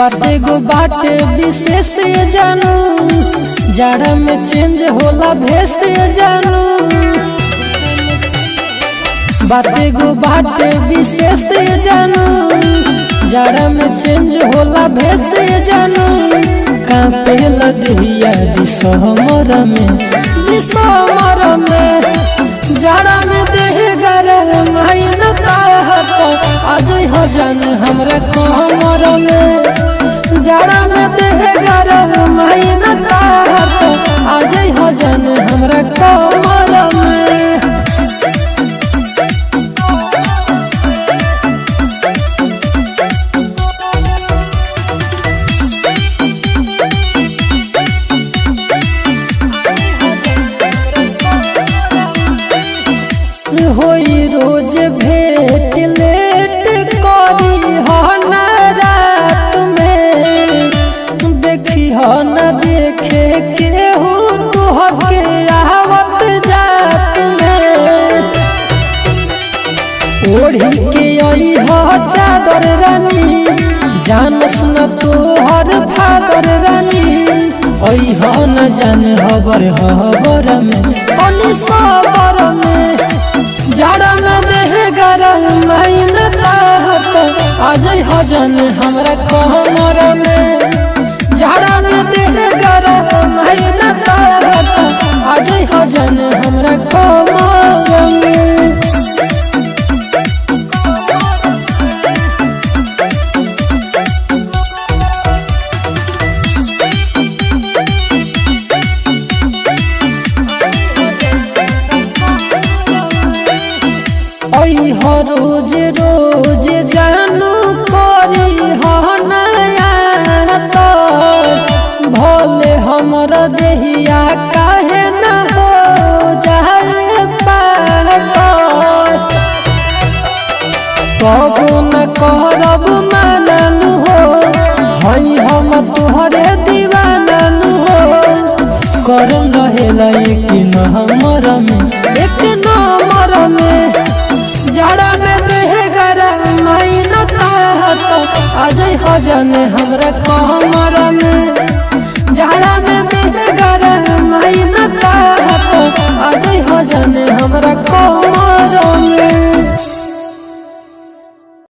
बाते गो बाटे विशेष जानू, जाड़ा में चेंज होला भेष जानू। बाते गो बाटे विशेष जानू, जाड़ा में चेंज होला भेष जानू। कांपे लदिया दिसमर में जाड़ा में देह गरम महीना आज हो जान हमरा कमर में। जाड़ा में देह गरम महीना आज हो जान हमरा कमर में। होई रोज भेट लेट करी हो न रात में, देखी हो न देखे के हो तुहके आवत जात में। ओढ़ी के आई हो चादर रानी, जानस न तोहर फादर रानी। आई हो न जान हबर में पानी सबर में। जाड़ा में देह गरम महीना आज हो जान हमरा कमर में। जाड़ा में देह गरम महीना आज हो जान हमरा कमर में। हो रोज रोज जानू करी हो नया तो भोले हमर देहिया काहे न हो जाए पार। कबो न करब मानू हो, हई हम तुहरे दीवानू हो। करम रहेला एक नंबर में एक नंबर में। जाड़ा में देह गरम महीना आज हो जान हमरा कमर में। जाड़ा में देह गरम महीना आज हो जान हमरा कमर में।